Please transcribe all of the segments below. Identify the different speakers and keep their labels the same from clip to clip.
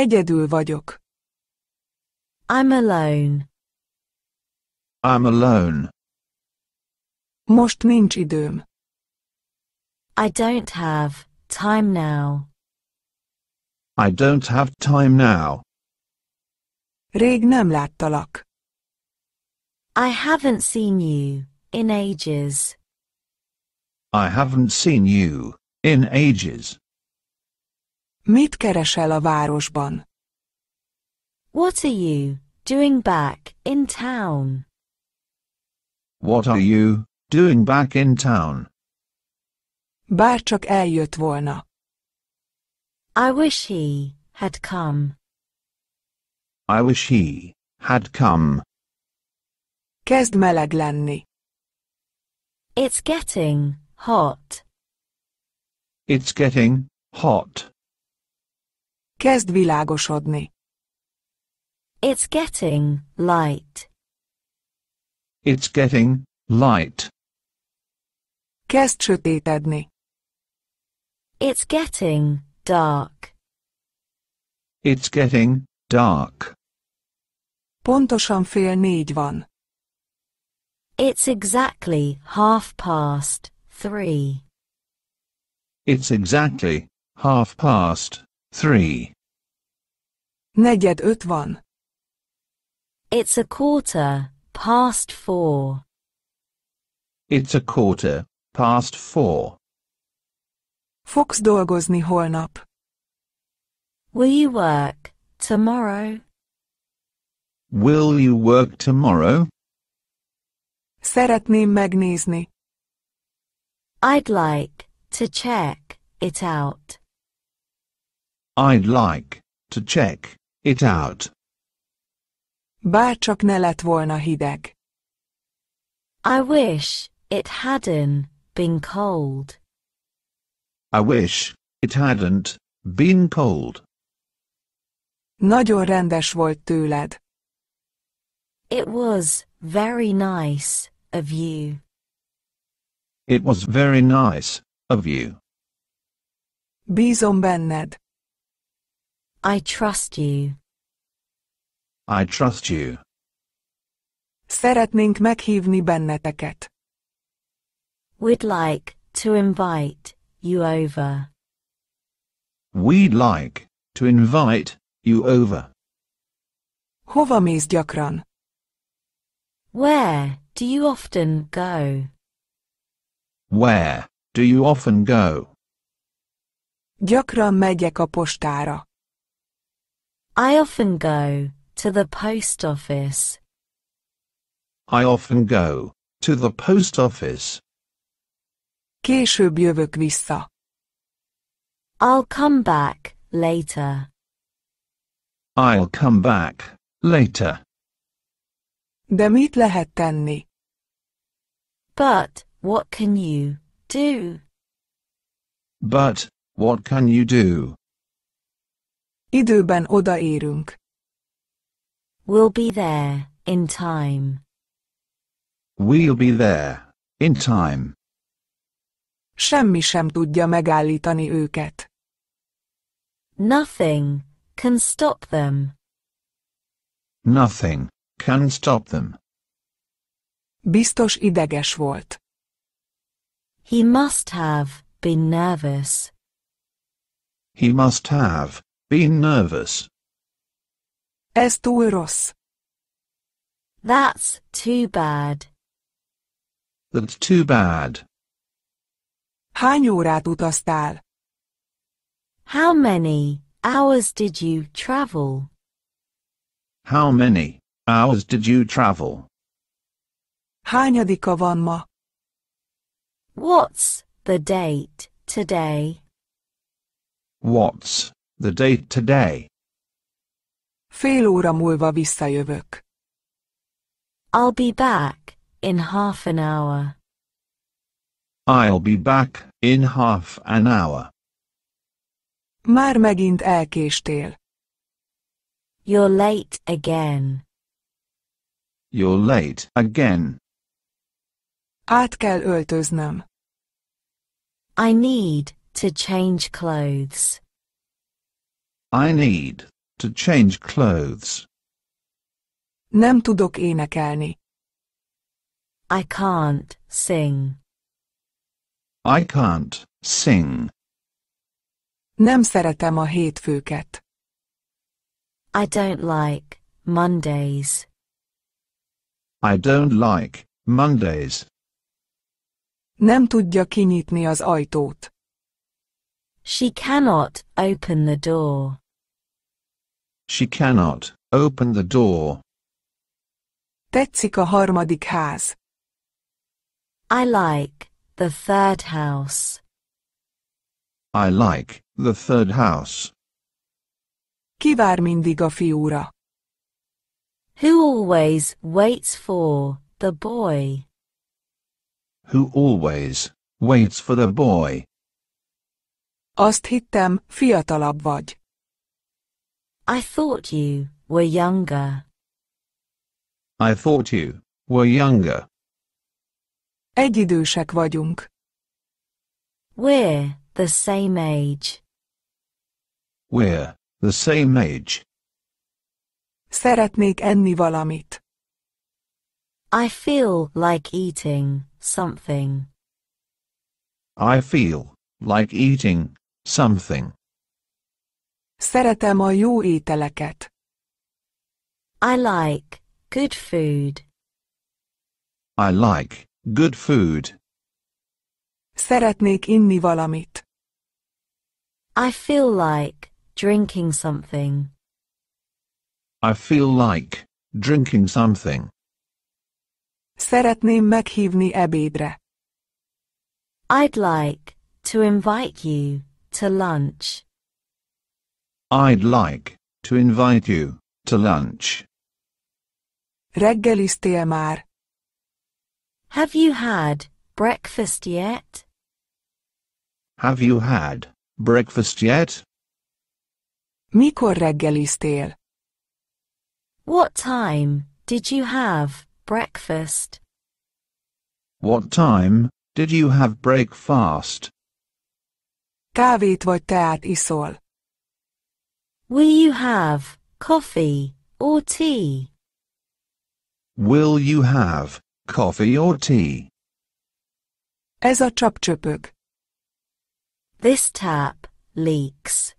Speaker 1: Egyedül vagyok.
Speaker 2: I'm alone.
Speaker 3: I'm alone.
Speaker 1: Most nincs időm.
Speaker 2: I don't have time now.
Speaker 3: I don't have time now.
Speaker 1: Rég nem láttalak.
Speaker 2: I haven't seen you in ages.
Speaker 3: I haven't seen you in ages.
Speaker 1: Mit keresel a városban?
Speaker 2: What are you doing back in town?
Speaker 3: What are you doing back in town?
Speaker 1: Bárcsak eljött volna.
Speaker 2: I wish he had come.
Speaker 3: I wish he had come.
Speaker 1: Kezd meleg lenni.
Speaker 2: It's getting hot.
Speaker 3: It's getting hot.
Speaker 1: Kezd világosodni.
Speaker 2: It's getting light.
Speaker 3: It's getting light.
Speaker 1: Kezd sötétedni.
Speaker 2: It's getting dark.
Speaker 3: It's getting dark.
Speaker 1: Pontosan 3:30 van.
Speaker 2: It's exactly 3:30.
Speaker 3: It's exactly 3:30.
Speaker 1: 4:45 van.
Speaker 2: It's 4:15.
Speaker 3: It's 4:15.
Speaker 1: Fogsz dolgozni holnap.
Speaker 2: Will you work tomorrow?
Speaker 3: Will you work tomorrow?
Speaker 1: Szeretném megnézni.
Speaker 2: I'd like to check it out.
Speaker 3: I'd like to check it out.
Speaker 1: Bárcsak ne lett volna hideg.
Speaker 2: I wish it hadn't been cold.
Speaker 3: I wish it hadn't been cold.
Speaker 1: Nagyon rendes volt tőled.
Speaker 2: It was very nice of you.
Speaker 3: It was very nice of you.
Speaker 1: Bízom benned.
Speaker 2: I trust you.
Speaker 3: I trust you.
Speaker 1: Szeretnénk meghívni benneteket.
Speaker 2: We'd like to invite you over.
Speaker 3: We'd like to invite you over.
Speaker 1: Hova mész gyakran?
Speaker 2: Where do you often go?
Speaker 3: Where do you often go?
Speaker 1: Gyakran megyek a postára.
Speaker 2: I often go to the post office.
Speaker 3: I often go to the post office.
Speaker 1: Később jövök vissza.
Speaker 2: I'll come back later.
Speaker 3: I'll come back later.
Speaker 1: De mit lehet tenni?
Speaker 2: But what can you do?
Speaker 3: But what can you do?
Speaker 1: Időben odaérünk.
Speaker 2: We'll be there in time.
Speaker 3: We'll be there in time.
Speaker 1: Semmi sem tudja megállítani őket.
Speaker 2: Nothing can stop them.
Speaker 3: Nothing can stop them.
Speaker 1: Biztos ideges volt.
Speaker 2: He must have been nervous.
Speaker 3: He must have been nervous.
Speaker 1: Ez túl rossz.
Speaker 2: That's too bad.
Speaker 3: That's too bad.
Speaker 1: Hány órát utaztál?
Speaker 2: How many hours did you travel?
Speaker 3: How many hours did you travel?
Speaker 1: Hányadika van ma?
Speaker 2: What's the date today?
Speaker 3: What's the date today?
Speaker 1: Fél óra múlva visszajövök.
Speaker 2: I'll be back in half an hour.
Speaker 3: I'll be back in half an hour.
Speaker 1: Már megint elkéstél.
Speaker 2: You're late again.
Speaker 3: You're late again.
Speaker 1: Át kell öltöznöm.
Speaker 2: I need to change clothes.
Speaker 3: I need to change clothes.
Speaker 1: Nem tudok énekelni.
Speaker 2: I can't sing.
Speaker 3: I can't sing.
Speaker 1: Nem szeretem a hétfőket.
Speaker 2: I don't like Mondays.
Speaker 3: I don't like Mondays.
Speaker 1: Nem tudja kinyitni az ajtót.
Speaker 2: She cannot open the door.
Speaker 3: She cannot open the door.
Speaker 1: Tetszik a harmadik ház.
Speaker 2: I like the third house.
Speaker 3: I like the third house.
Speaker 1: Ki vár mindig a fiúra?
Speaker 2: Who always waits for the boy?
Speaker 3: Who always waits for the boy?
Speaker 1: Azt hittem, fiatalabb vagy.
Speaker 2: I thought you were younger.
Speaker 3: I thought you were younger.
Speaker 1: Egyidősek vagyunk.
Speaker 2: We're the same age.
Speaker 3: We're the same age.
Speaker 1: Szeretnék enni valamit.
Speaker 2: I feel like eating something.
Speaker 3: I feel like eating something.
Speaker 1: Szeretem a jó ételeket.
Speaker 2: I like good food.
Speaker 3: I like good food.
Speaker 1: Szeretnék inni valamit.
Speaker 2: I feel like drinking something.
Speaker 3: I feel like drinking something.
Speaker 1: Szeretném meghívni ebédre.
Speaker 2: I'd like to invite you to lunch.
Speaker 3: I'd like to invite you to lunch.
Speaker 1: Reggeliztél már?
Speaker 2: Have you had breakfast yet?
Speaker 3: Have you had breakfast yet?
Speaker 1: Mikor reggeliztél?
Speaker 2: What time did you have breakfast?
Speaker 3: What time did you have breakfast?
Speaker 1: Kávét vagy teát iszol?
Speaker 2: Will you have coffee or tea?
Speaker 3: Will you have coffee or tea?
Speaker 1: Ez a csap csöpög.
Speaker 2: This tap leaks.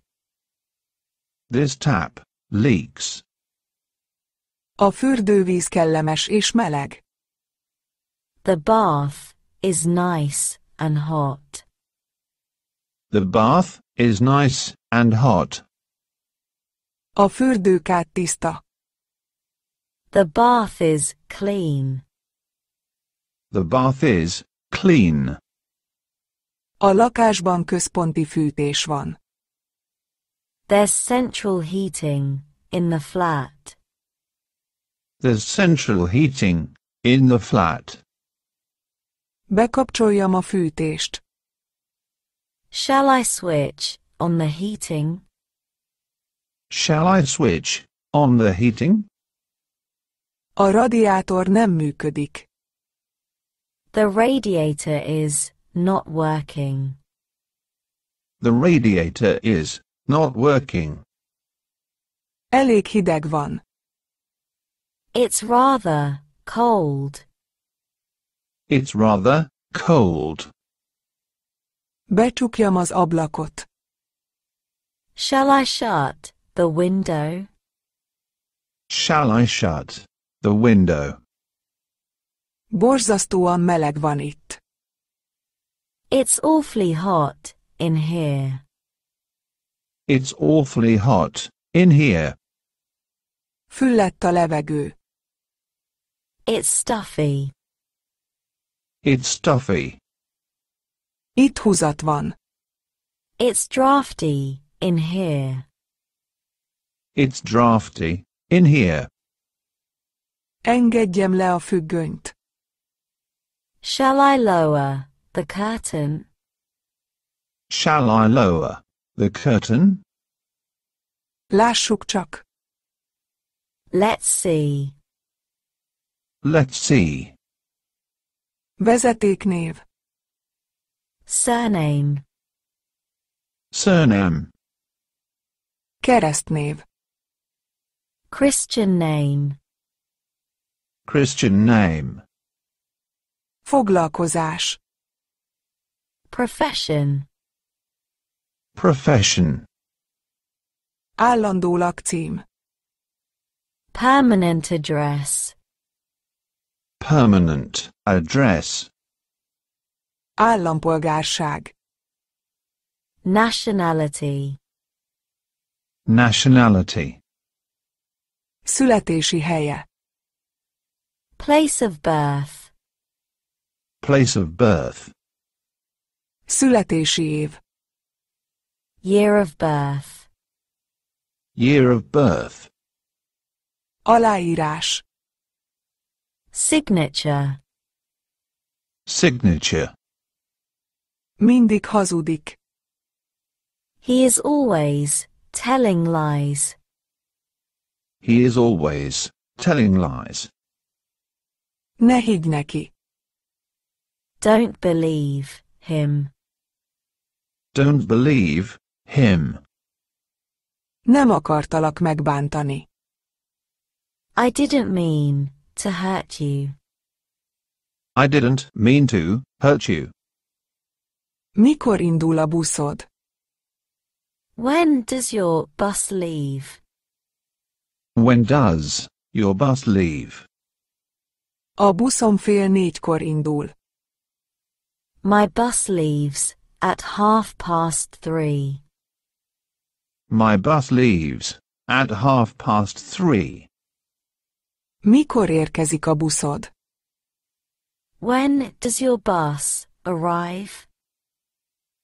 Speaker 3: This tap leaks.
Speaker 1: A fürdővíz kellemes és meleg.
Speaker 2: The bath is nice and hot.
Speaker 3: The bath is nice and hot.
Speaker 1: A fürdőkád tiszta.
Speaker 2: The bath is clean.
Speaker 3: The bath is clean.
Speaker 1: A lakásban központi fűtés van.
Speaker 2: There's central heating in the flat.
Speaker 3: There's central heating in the flat.
Speaker 1: Bekapcsoljam a fűtést.
Speaker 2: Shall I switch on the heating?
Speaker 3: Shall I switch on the heating?
Speaker 1: A radiátor nem működik.
Speaker 2: The radiator is not working.
Speaker 3: The radiator is not working.
Speaker 1: Elég hideg van.
Speaker 2: It's rather cold.
Speaker 3: It's rather cold.
Speaker 1: Becsukjam az ablakot.
Speaker 2: Shall I shut the window?
Speaker 3: Shall I shut the window?
Speaker 1: Borzasztóan meleg van itt.
Speaker 2: It's awfully hot in here.
Speaker 3: It's awfully hot in here.
Speaker 1: Füllett a levegő.
Speaker 2: It's stuffy.
Speaker 3: It's stuffy.
Speaker 1: Itt húzat van.
Speaker 2: It's drafty in here.
Speaker 3: It's drafty in here.
Speaker 1: Engedjem le a függönyt.
Speaker 2: Shall I lower the curtain?
Speaker 3: Shall I lower the curtain?
Speaker 1: Lássuk csak.
Speaker 2: Let's see.
Speaker 3: Let's see.
Speaker 1: Vezetéknév.
Speaker 2: Surname.
Speaker 3: Surname.
Speaker 1: Keresztnév.
Speaker 2: Christian name.
Speaker 3: Christian name.
Speaker 1: Foglalkozás.
Speaker 2: Profession.
Speaker 3: Profession.
Speaker 1: Állandó lakcím.
Speaker 2: Permanent address.
Speaker 3: Permanent address.
Speaker 1: Állampolgárság.
Speaker 2: Nationality.
Speaker 3: Nationality.
Speaker 1: Születési helye.
Speaker 2: Place of birth.
Speaker 3: Place of birth.
Speaker 1: Születési év.
Speaker 2: Year of birth.
Speaker 3: Year of birth.
Speaker 1: Aláírás.
Speaker 2: Signature.
Speaker 3: Signature.
Speaker 1: Mindig hazudik.
Speaker 2: He is always telling lies.
Speaker 3: He is always telling lies.
Speaker 1: Ne higgy neki.
Speaker 2: Don't believe him.
Speaker 3: Don't believe him.
Speaker 1: Nem akartalak megbántani.
Speaker 2: I didn't mean to hurt you.
Speaker 3: I didn't mean to hurt you.
Speaker 1: Mikor indul a buszod?
Speaker 2: When does your bus leave?
Speaker 3: When does your bus leave?
Speaker 1: A buszom 3:30 indul.
Speaker 2: My bus leaves at 3:30.
Speaker 3: My bus leaves at 3:30.
Speaker 1: Mikor érkezik a buszod?
Speaker 2: When does your bus arrive?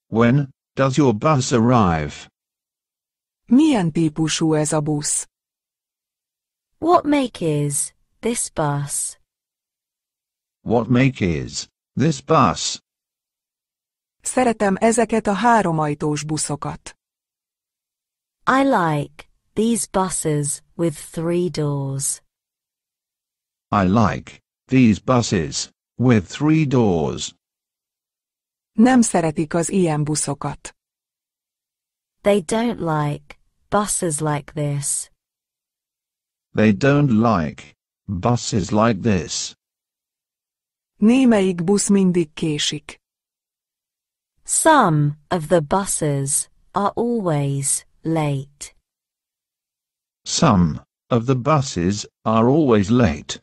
Speaker 3: When does your bus arrive?
Speaker 1: Milyen típusú ez a busz?
Speaker 2: What make is this bus?
Speaker 3: What make is this bus?
Speaker 1: Szeretem ezeket a 3-ajtós buszokat.
Speaker 2: I like these buses with 3 doors.
Speaker 3: I like these buses with 3 doors.
Speaker 1: Nem szeretik az ilyen buszokat.
Speaker 2: They don't like buses like this.
Speaker 3: They don't like buses like this.
Speaker 1: Némelyik busz mindig késik.
Speaker 2: Some of the buses are always late.
Speaker 3: Some of the buses are always late.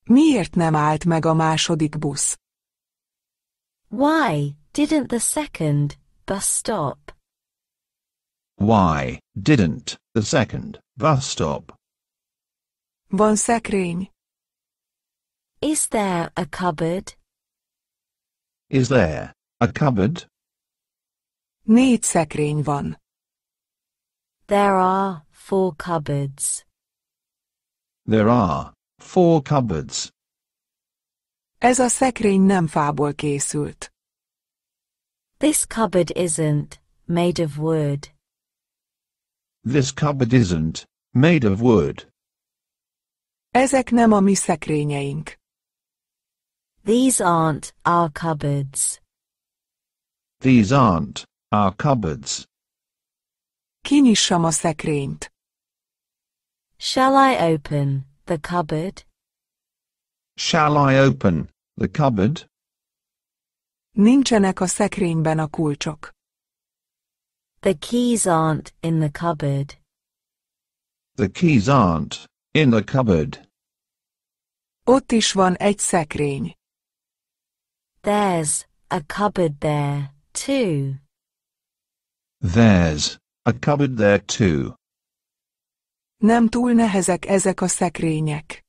Speaker 1: Miért nem állt meg a második busz?
Speaker 2: Why didn't the second bus stop?
Speaker 3: Why didn't the second bus stop?
Speaker 1: Van szekrény?
Speaker 2: Is there a cupboard?
Speaker 3: Is there a cupboard?
Speaker 1: 4 szekrény van.
Speaker 2: There are 4 cupboards.
Speaker 3: There are 4 cupboards.
Speaker 1: Ez a szekrény nem fából készült.
Speaker 2: This cupboard isn't made of wood.
Speaker 3: This cupboard isn't made of wood.
Speaker 1: Ezek nem a mi szekrényeink.
Speaker 2: These aren't our cupboards.
Speaker 3: These aren't our cupboards.
Speaker 1: Kinyissam a szekrényt.
Speaker 2: Shall I open the cupboard?
Speaker 3: Shall I open the cupboard?
Speaker 1: Nincsenek a szekrényben a kulcsok.
Speaker 2: The keys aren't in the cupboard.
Speaker 3: The keys aren't in the cupboard.
Speaker 1: Ott is van egy szekrény.
Speaker 2: There's a cupboard there, too.
Speaker 3: There's a cupboard there too.
Speaker 1: Nem túl nehezek ezek a szekrények.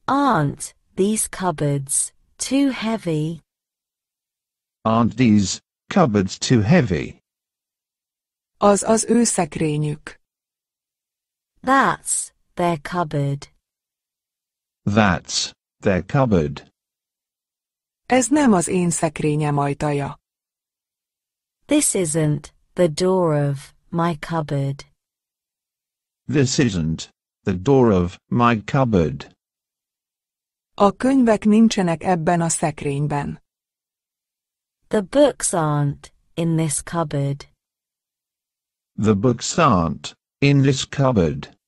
Speaker 2: Aren't these cupboards too heavy?
Speaker 3: Aren't these cupboards too heavy?
Speaker 1: Az az ő szekrényük.
Speaker 2: That's their cupboard.
Speaker 3: That's their cupboard.
Speaker 1: Ez nem az én szekrényem ajtaja.
Speaker 2: This isn't the door of my cupboard.
Speaker 3: This isn't the door of my cupboard.
Speaker 1: A könyvek nincsenek ebben a szekrényben.
Speaker 2: The books aren't in this cupboard.
Speaker 3: The books aren't in this cupboard.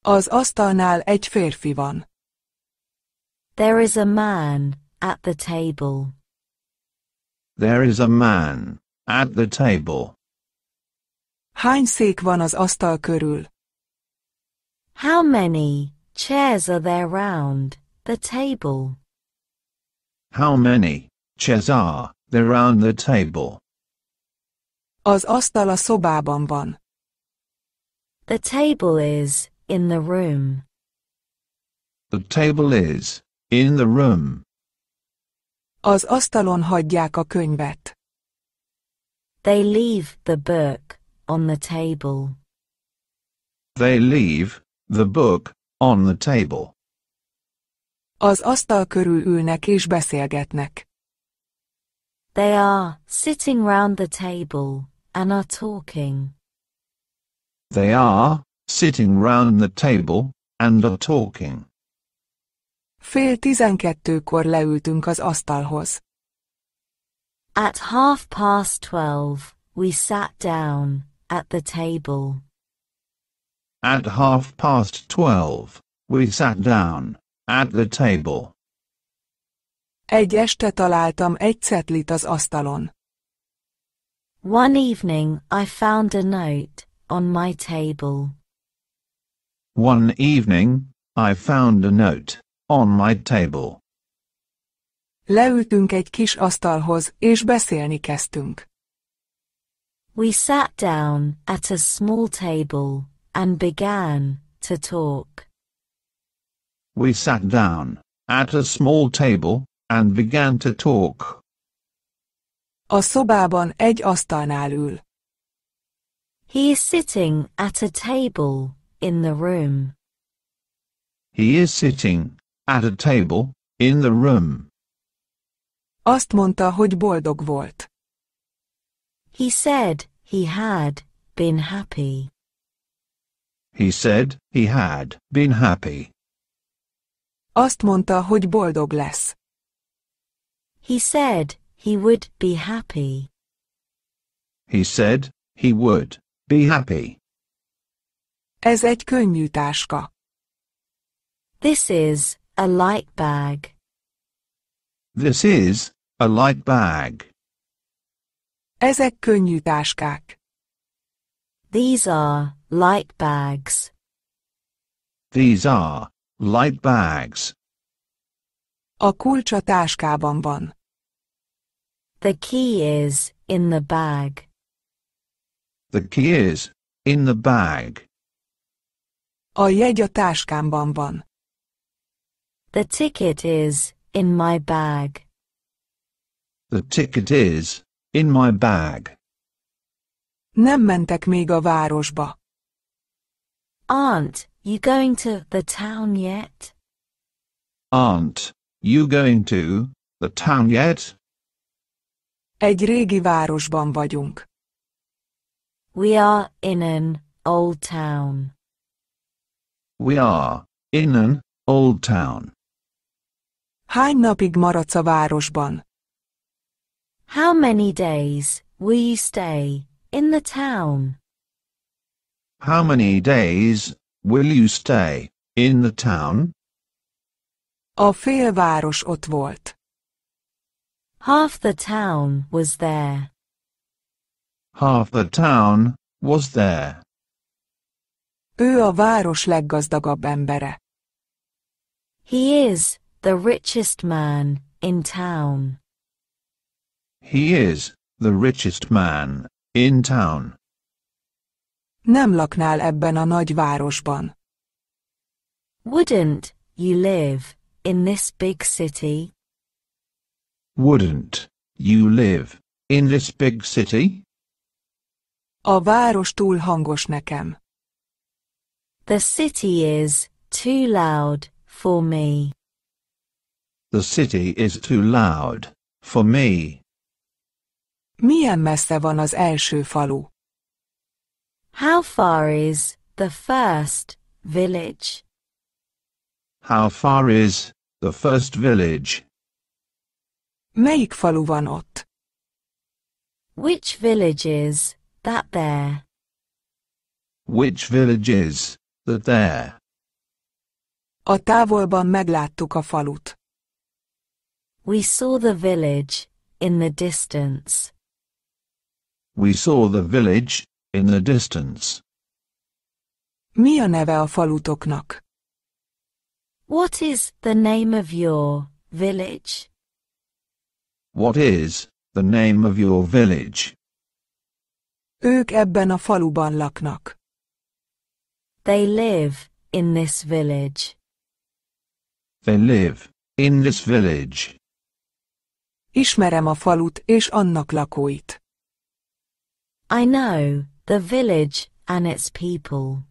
Speaker 1: Az asztalnál egy férfi van.
Speaker 2: There is a man at the table.
Speaker 3: There is a man at the table.
Speaker 1: Hány szék van az asztal körül?
Speaker 2: How many chairs are there round the table?
Speaker 3: How many chairs are there round the table?
Speaker 1: Az asztal a szobában van.
Speaker 2: The table is in the room.
Speaker 3: The table is in the room.
Speaker 1: Az asztalon hagyják a könyvet.
Speaker 2: They leave the book on the table.
Speaker 3: They leave the book on the table.
Speaker 1: Az asztal körül ülnek és beszélgetnek.
Speaker 2: They are sitting round the table and are talking.
Speaker 3: They are sitting round the table and are talking.
Speaker 1: 11:30 leültünk az asztalhoz.
Speaker 2: At 12:30, we sat down at the table.
Speaker 3: At 12:30, we sat down at the table.
Speaker 1: Egy este találtam egy cetlit az asztalon.
Speaker 2: One evening I found a note on my table.
Speaker 3: One evening, I found a note on my table.
Speaker 1: Leültünk egy kis asztalhoz, és beszélni kezdtünk.
Speaker 2: We sat down at a small table and began to talk.
Speaker 3: We sat down at a small table and began to talk.
Speaker 1: A szobában egy asztalnál ül.
Speaker 2: He is sitting at a table in the room.
Speaker 3: He is sitting at a table in the room.
Speaker 1: Azt mondta, hogy boldog volt.
Speaker 2: He said he had been happy.
Speaker 3: He said he had been happy.
Speaker 1: Azt mondta, hogy boldog lesz.
Speaker 2: He said he would be happy.
Speaker 3: He said he would be happy.
Speaker 1: Ez egy könnyű táska.
Speaker 2: This is a light bag.
Speaker 3: This is a light bag.
Speaker 1: Ezek könnyű táskák.
Speaker 2: These are light bags.
Speaker 3: These are light bags.
Speaker 1: A kulcs a táskában van.
Speaker 2: The key is in the bag.
Speaker 3: The key is in the bag.
Speaker 1: A jegy a táskámban van.
Speaker 2: The ticket is in my bag.
Speaker 3: The ticket is in my bag.
Speaker 1: Nem mentek még a városba.
Speaker 2: Aren't you going to the town yet?
Speaker 3: Aren't you going to the town yet?
Speaker 1: Egy régi városban vagyunk.
Speaker 2: We are in an old town.
Speaker 3: We are in an old town.
Speaker 1: Hány napig maradsz a városban?
Speaker 2: How many days will you stay in the town?
Speaker 3: How many days will you stay in the town?
Speaker 1: A félváros ott volt.
Speaker 2: Half the town was there.
Speaker 3: Half the town was there.
Speaker 1: Ő a város leggazdagabb embere.
Speaker 2: He is the richest man in town.
Speaker 3: He is the richest man in town.
Speaker 1: Nem laknál ebben a nagy városban.
Speaker 2: Wouldn't you live in this big city?
Speaker 3: Wouldn't you live in this big city?
Speaker 1: A város túl hangos nekem.
Speaker 2: The city is too loud for me.
Speaker 3: The city is too loud for me.
Speaker 1: Milyen messze van az első falu?
Speaker 2: How far is the first village?
Speaker 3: How far is the first village?
Speaker 1: Melyik falu van ott?
Speaker 2: Which village is that there?
Speaker 3: Which village is that there?
Speaker 1: A távolban megláttuk a falut.
Speaker 2: We saw the village in the distance.
Speaker 3: We saw the village in the distance.
Speaker 1: Mi a neve a falutoknak?
Speaker 2: What is the name of your village?
Speaker 3: What is the name of your village?
Speaker 1: Ők ebben a faluban laknak.
Speaker 2: They live in this village.
Speaker 3: They live in this village.
Speaker 1: Ismerem a falut és annak lakóit.
Speaker 2: I know the village and its people.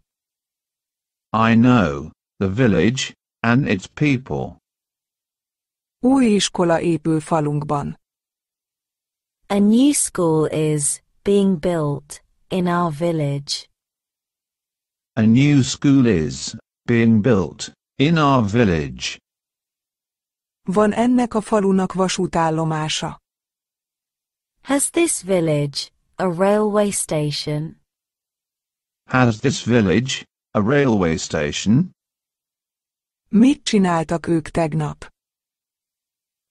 Speaker 3: I know the village and its people.
Speaker 1: Új iskola épül falunkban.
Speaker 2: A new school is being built in our village.
Speaker 3: A new school is being built in our village.
Speaker 1: Van ennek a falunak vasútállomása?
Speaker 2: Has this village a railway station?
Speaker 3: Has this village a railway station?
Speaker 1: Mit csináltak ők tegnap?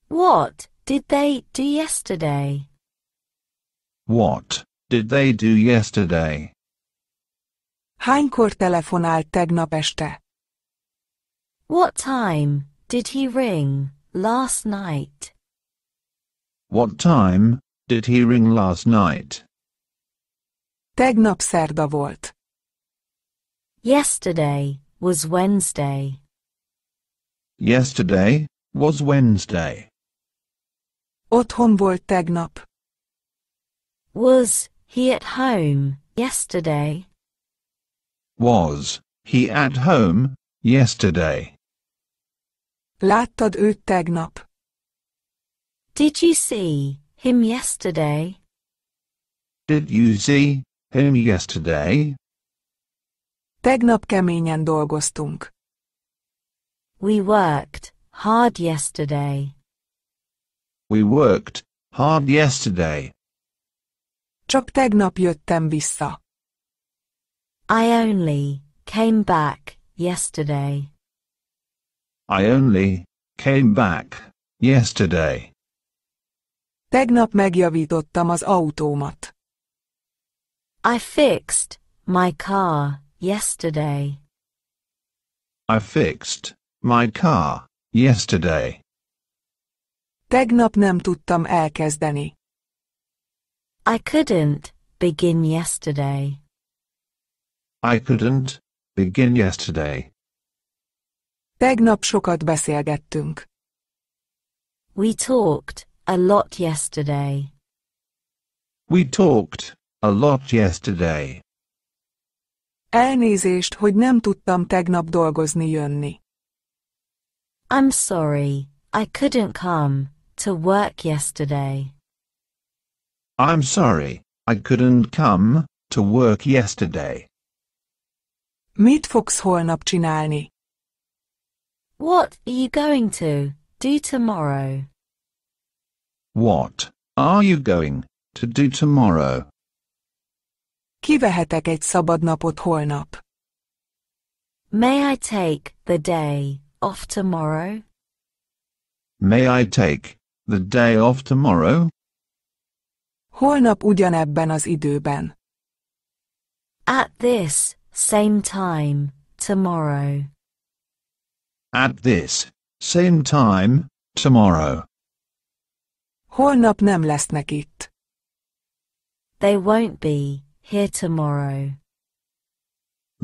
Speaker 2: What did they do yesterday?
Speaker 3: What did they do yesterday?
Speaker 1: Hánykor telefonált tegnap este?
Speaker 2: What time did he ring last night?
Speaker 3: What time did he ring last night?
Speaker 1: Tegnap szerda volt.
Speaker 2: Yesterday was Wednesday.
Speaker 3: Yesterday was Wednesday.
Speaker 1: Otthon volt tegnap.
Speaker 2: Was he at home yesterday?
Speaker 3: Was he at home yesterday?
Speaker 1: Láttad őt tegnap?
Speaker 2: Did you see him yesterday?
Speaker 3: Did you see him yesterday?
Speaker 1: Tegnap keményen dolgoztunk.
Speaker 2: We worked hard yesterday.
Speaker 3: We worked hard yesterday.
Speaker 1: Csak tegnap jöttem vissza.
Speaker 2: I only came back yesterday.
Speaker 3: I only came back yesterday.
Speaker 1: Tegnap megjavítottam az autómat.
Speaker 2: I fixed my car yesterday.
Speaker 3: I fixed my car yesterday.
Speaker 1: Tegnap nem tudtam elkezdeni.
Speaker 2: I couldn't begin yesterday.
Speaker 3: I couldn't begin yesterday.
Speaker 1: Tegnap sokat beszélgettünk.
Speaker 2: We talked a lot yesterday.
Speaker 3: We talked a lot yesterday.
Speaker 1: Elnézést, hogy nem tudtam tegnap dolgozni jönni.
Speaker 2: I'm sorry, I couldn't come to work yesterday.
Speaker 3: I'm sorry, I couldn't come to work yesterday.
Speaker 1: Mit fogsz holnap csinálni?
Speaker 2: What are you going to do tomorrow?
Speaker 3: What are you going to do tomorrow?
Speaker 1: Kivehetek egy szabad napot holnap?
Speaker 2: May I take the day off tomorrow?
Speaker 3: May I take the day off tomorrow?
Speaker 1: Holnap ugyanebben az időben.
Speaker 2: At this same time tomorrow.
Speaker 3: At this same time tomorrow.
Speaker 1: Holnap nem lesznek itt.
Speaker 2: They won't be here tomorrow.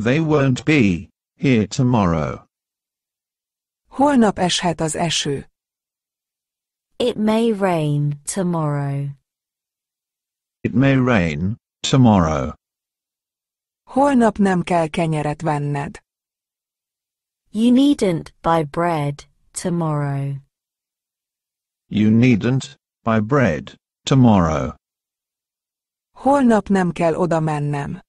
Speaker 3: They won't be here tomorrow.
Speaker 1: Holnap eshet az eső.
Speaker 2: It may rain tomorrow.
Speaker 3: It may rain tomorrow.
Speaker 1: Holnap nem kell kenyeret venned.
Speaker 2: You needn't buy bread tomorrow.
Speaker 3: You needn't buy bread tomorrow.
Speaker 1: Holnap nem kell oda mennem.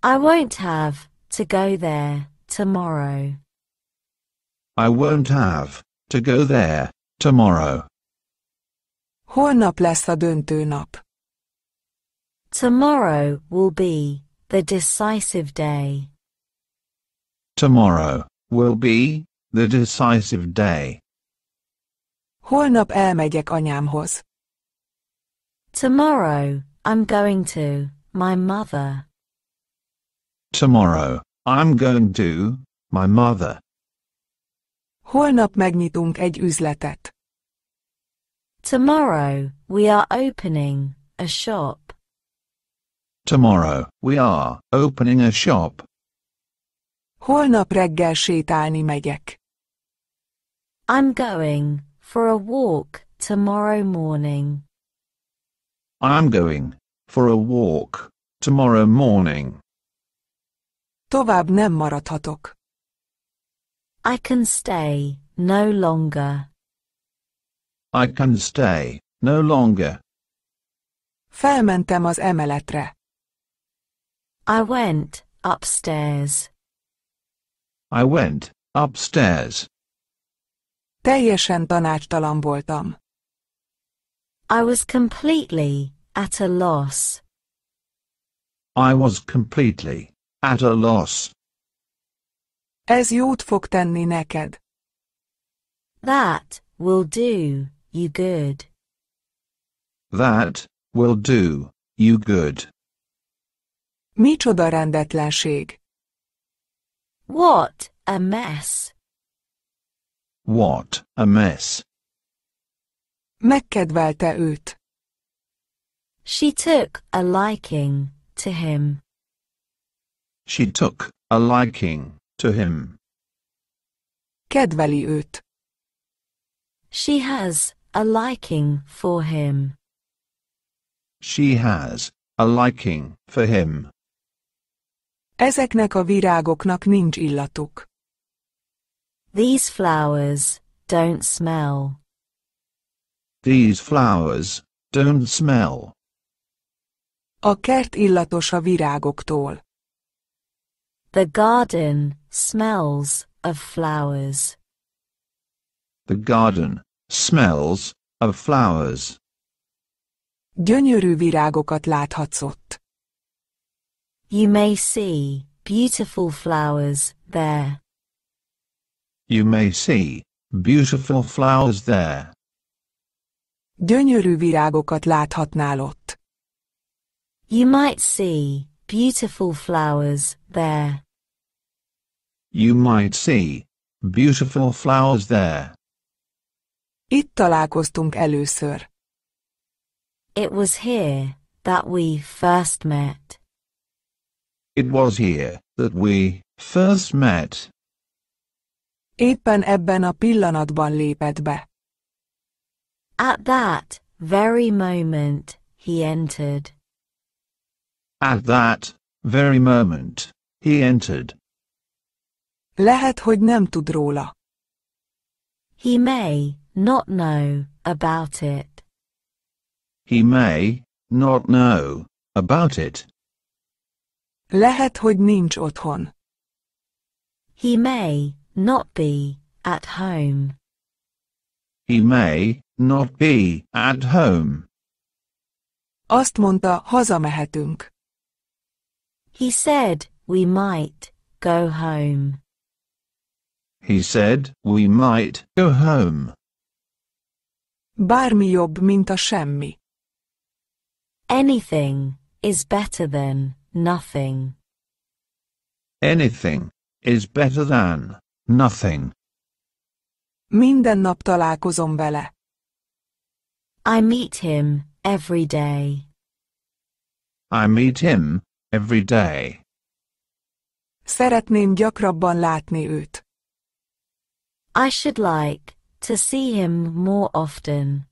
Speaker 2: I won't have to go there tomorrow.
Speaker 3: I won't have to go there tomorrow.
Speaker 1: Holnap lesz a döntő nap.
Speaker 2: Tomorrow will be the decisive day.
Speaker 3: Tomorrow will be the decisive day.
Speaker 1: Holnap elmegyek anyámhoz.
Speaker 2: Tomorrow, I'm going to my mother.
Speaker 3: Tomorrow, I'm going to my mother.
Speaker 1: Holnap megnyitunk egy üzletet.
Speaker 2: Tomorrow, we are opening a shop.
Speaker 3: Tomorrow, we are opening a shop.
Speaker 1: Holnap reggel sétálni megyek.
Speaker 2: I'm going for a walk tomorrow morning.
Speaker 3: I'm going for a walk tomorrow morning.
Speaker 1: Tovább nem maradhatok.
Speaker 2: I can stay no longer.
Speaker 3: I can stay no longer.
Speaker 1: Felmentem az emeletre.
Speaker 2: I went upstairs.
Speaker 3: I went upstairs.
Speaker 1: Teljesen tanácstalan voltam.
Speaker 2: I was completely at a loss.
Speaker 3: I was completely at a loss.
Speaker 1: Ez jót fog tenni neked.
Speaker 2: That will do you good.
Speaker 3: That will do you good.
Speaker 1: Micsoda rendetlenség.
Speaker 2: What a mess.
Speaker 3: What a mess.
Speaker 1: Megkedvelte őt.
Speaker 2: She took a liking to him.
Speaker 3: She took a liking to him.
Speaker 1: Kedveli őt.
Speaker 2: She has a liking for him.
Speaker 3: She has a liking for him.
Speaker 1: Ezeknek a virágoknak nincs illatuk.
Speaker 2: These flowers don't smell.
Speaker 3: These flowers don't smell.
Speaker 1: A kert illatos a virágoktól.
Speaker 2: The garden smells of flowers.
Speaker 3: The garden smells of flowers.
Speaker 1: Gyönyörű virágokat láthatsz ott.
Speaker 2: You may see beautiful flowers there.
Speaker 3: You may see beautiful flowers there.
Speaker 1: Gyönyörű virágokat láthatnál ott.
Speaker 2: You might see beautiful flowers there.
Speaker 3: You might see beautiful flowers there.
Speaker 1: Itt találkoztunk először.
Speaker 2: It was here that we first met.
Speaker 3: It was here that we first met.
Speaker 1: Éppen ebben a pillanatban lépett be.
Speaker 2: At that very moment he entered.
Speaker 3: At that very moment, he entered.
Speaker 1: Lehet, hogy nem tud róla.
Speaker 2: He may not know about it.
Speaker 3: He may not know about it.
Speaker 1: Lehet, hogy nincs otthon.
Speaker 2: He may not be at home.
Speaker 3: He may not be at home.
Speaker 1: Azt mondta, hazamehetünk.
Speaker 2: He said we might go home.
Speaker 3: He said we might go home.
Speaker 1: Bármi jobb, mint a semmi.
Speaker 2: Anything is better than nothing.
Speaker 3: Anything is better than nothing.
Speaker 1: Minden nap találkozom vele.
Speaker 2: I meet him every day.
Speaker 3: I meet him every day.
Speaker 1: Szeretném gyakrabban látni őt.
Speaker 2: I should like to see him more often.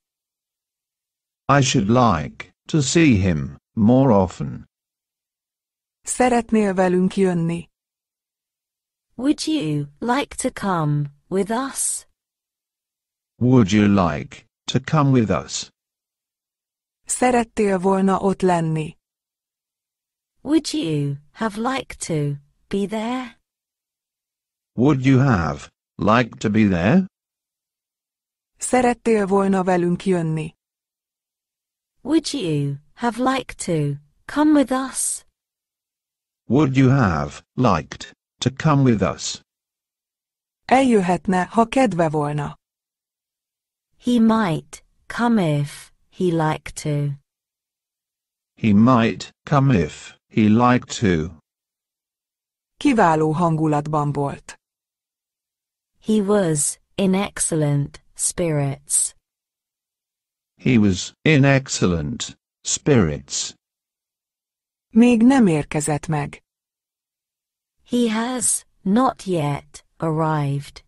Speaker 3: I should like to see him more often.
Speaker 1: Szeretnél velünk jönni?
Speaker 2: Would you like to come with us?
Speaker 3: Would you like to come with us?
Speaker 1: Szerettél volna ott lenni?
Speaker 2: Would you have liked to be there?
Speaker 3: Would you have liked to be there?
Speaker 1: Szerettél volna velünk jönni?
Speaker 2: Would you have liked to come with us?
Speaker 3: Would you have liked to come with us?
Speaker 1: Eljöhetne, ha kedve volna.
Speaker 2: He might come if he liked to.
Speaker 3: He might come if he liked to.
Speaker 1: Kiváló hangulatban volt.
Speaker 2: He was in excellent spirits.
Speaker 3: He was in excellent spirits.
Speaker 1: Még nem érkezett meg.
Speaker 2: He has not yet arrived.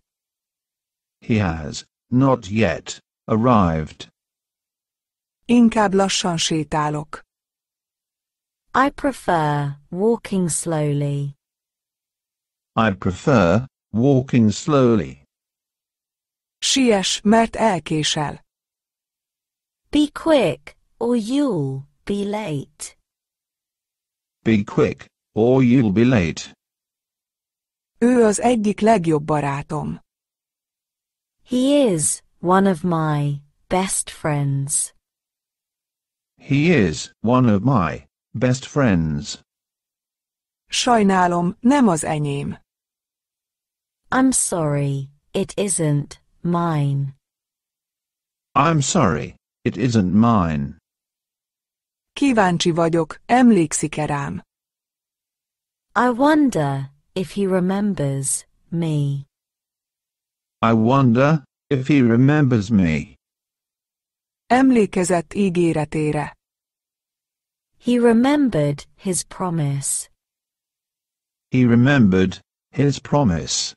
Speaker 3: He has not yet arrived.
Speaker 1: Inkább lassan sétálok.
Speaker 2: I prefer walking slowly.
Speaker 3: I prefer walking slowly.
Speaker 1: Siess, mert elkésel.
Speaker 2: Be quick, or you'll be late.
Speaker 3: Be quick, or you'll be late.
Speaker 1: Ő az egyik legjobb barátom.
Speaker 2: He is one of my best friends.
Speaker 3: He is one of my best friends.
Speaker 1: Sajnálom, nem az enyém.
Speaker 2: I'm sorry, it isn't mine.
Speaker 3: I'm sorry, it isn't mine.
Speaker 1: Kíváncsi vagyok, emlékszik-e rám?
Speaker 2: I wonder if he remembers me.
Speaker 3: I wonder if he remembers me.
Speaker 1: Emlékezett ígéretére.
Speaker 2: He remembered his promise.
Speaker 3: He remembered his promise.